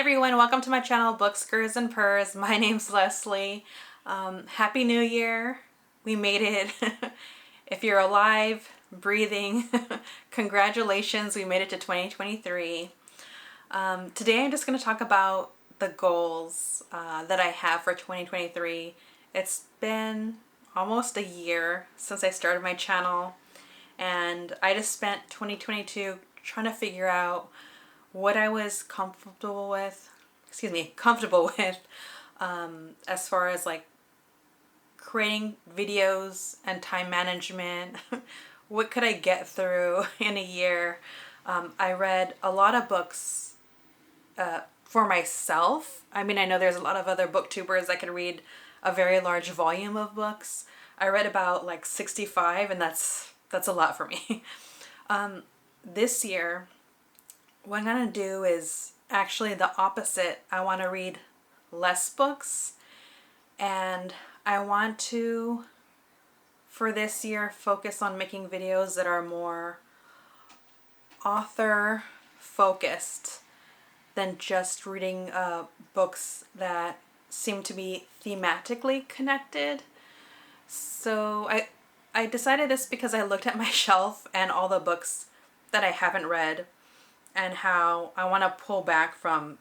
everyone, welcome to my channel, Books, Gurrs, and Purrs. My name's Leslie. Happy New Year. We made it. If you're alive, breathing, congratulations, we made it to 2023. Today I'm just going to talk about the goals that I have for 2023. It's been almost a year since I started my channel, and I just spent 2022 trying to figure out what I was comfortable with as far as like creating videos and time management. What could I get through in a year? I read a lot of books for myself. I mean, I know there's a lot of other booktubers that can read a very large volume of books. I read about like 65, and that's a lot for me. This year, what I'm gonna do is actually the opposite. I want to read less books, and I want to, for this year, focus on making videos that are more author focused than just reading books that seem to be thematically connected. So I decided this because I looked at my shelf and all the books that I haven't read, and how I want to pull back from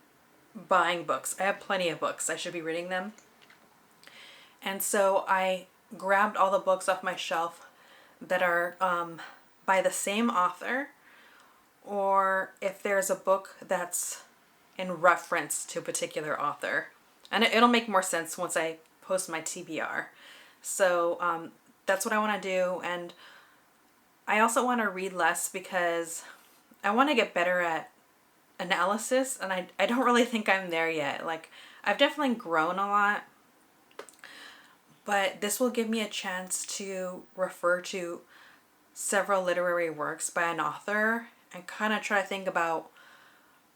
buying books. I have plenty of books. I should be reading them. And so I grabbed all the books off my shelf that are by the same author, or if there's a book that's in reference to a particular author. And it'll make more sense once I post my TBR. So that's what I want to do. And I also want to read less because I want to get better at analysis, and I don't really think I'm there yet. Like, I've definitely grown a lot, but this will give me a chance to refer to several literary works by an author and kind of try to think about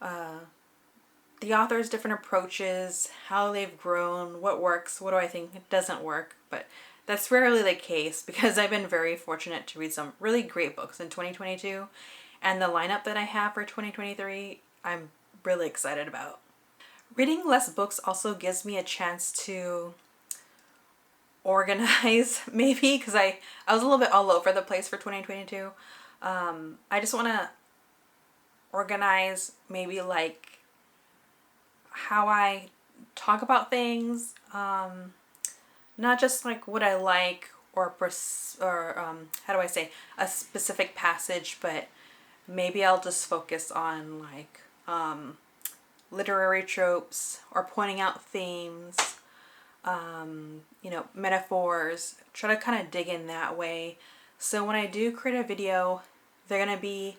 the author's different approaches, how they've grown, what works, what do I think doesn't work. But that's rarely the case because I've been very fortunate to read some really great books in 2022. And the lineup that I have for 2023, I'm really excited about. Reading less books also gives me a chance to organize, maybe, because I was a little bit all over the place for 2022. I just want to organize maybe like how I talk about things, not just like what I like or how do I say, a specific passage, but maybe I'll just focus on like literary tropes or pointing out themes, metaphors, try to kind of dig in that way. So when I do create a video, they're going to be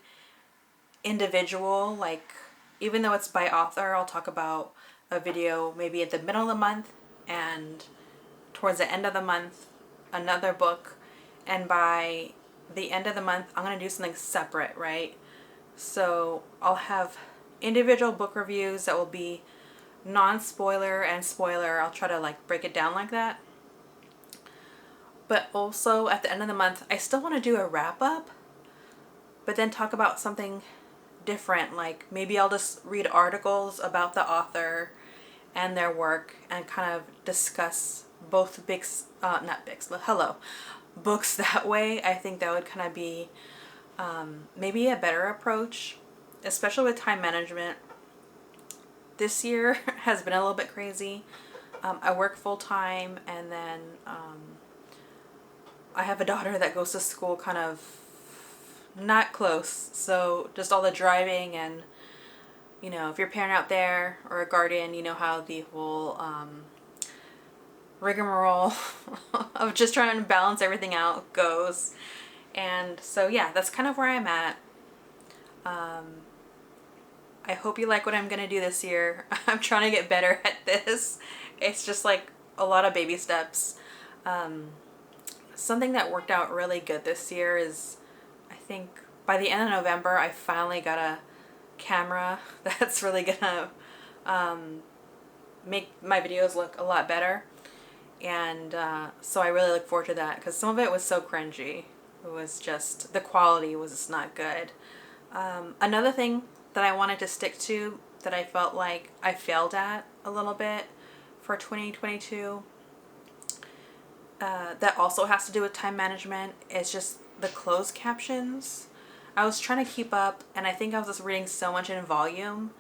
individual, like even though it's by author, I'll talk about a video maybe at the middle of the month, and towards the end of the month, another book, and by the end of the month, I'm going to do something separate, right? So I'll have individual book reviews that will be non-spoiler and spoiler. I'll try to like break it down like that. But also at the end of the month, I still want to do a wrap up, but then talk about something different. Like maybe I'll just read articles about the author and their work and kind of discuss both books that way. I think that would kind of be maybe a better approach, especially with time management. This year has been a little bit crazy. I work full time, and then I have a daughter that goes to school kind of not close, so just all the driving, and if you're a parent out there or a guardian, you know how the whole rigmarole of just trying to balance everything out goes. And so yeah, that's kind of where I'm at. I hope you like what I'm gonna do this year. I'm trying to get better at this. It's just like a lot of baby steps. Something that worked out really good this year is, I think by the end of November, I finally got a camera that's really gonna make my videos look a lot better. And so I really look forward to that, because some of it was so cringy. It was just, the quality was just not good. Another thing that I wanted to stick to that I felt like I failed at a little bit for 2022. That also has to do with time management. It's just the closed captions. I was trying to keep up, and I think I was just reading so much in volume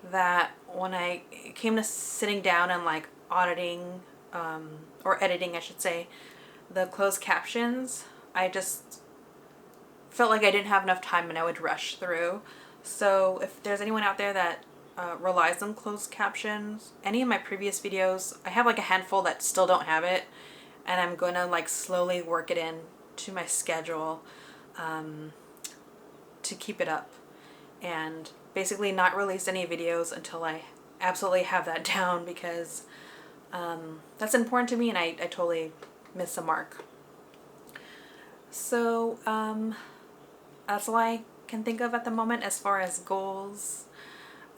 that when I came to sitting down and like auditing, or editing I should say, the closed captions, I just felt like I didn't have enough time and I would rush through. So if there's anyone out there that relies on closed captions, any of my previous videos, I have like a handful that still don't have it, and I'm going to like slowly work it in to my schedule to keep it up, and basically not release any videos until I absolutely have that down, because that's important to me and I totally missed the mark. So that's all I can think of at the moment as far as goals.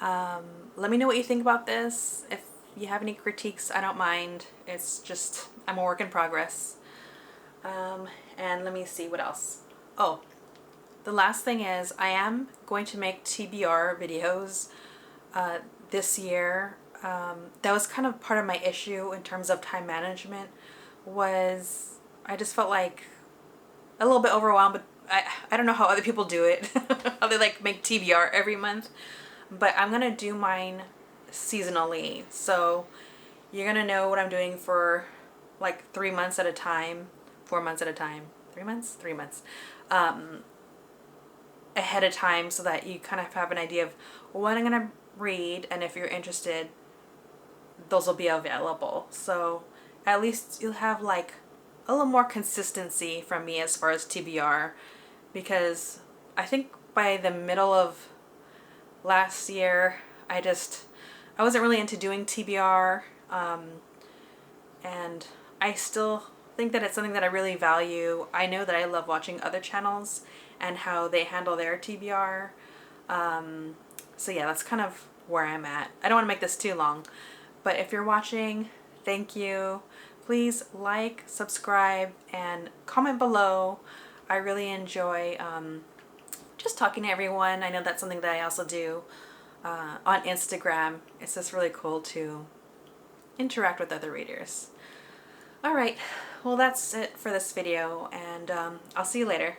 Let me know what you think about this. If you have any critiques, I don't mind. It's just, I'm a work in progress. And let me see what else. Oh, the last thing is I am going to make TBR videos this year. That was kind of part of my issue in terms of time management, was I just felt like a little bit overwhelmed, but I don't know how other people do it. How they like make TBR every month. But I'm gonna do mine seasonally. So you're gonna know what I'm doing for like 3 months at a time, 4 months at a time, 3 months, 3 months, ahead of time, so that you kind of have an idea of what I'm gonna read, and if you're interested, those will be available. So at least you'll have like a little more consistency from me as far as TBR, because I think by the middle of last year I wasn't really into doing TBR, and I still think that it's something that I really value. I know that I love watching other channels and how they handle their TBR. So yeah, that's kind of where I'm at. I don't want to make this too long, but if you're watching, thank you. Please like, subscribe, and comment below. I really enjoy just talking to everyone. I know that's something that I also do on Instagram. It's just really cool to interact with other readers. Alright, well that's it for this video, and I'll see you later.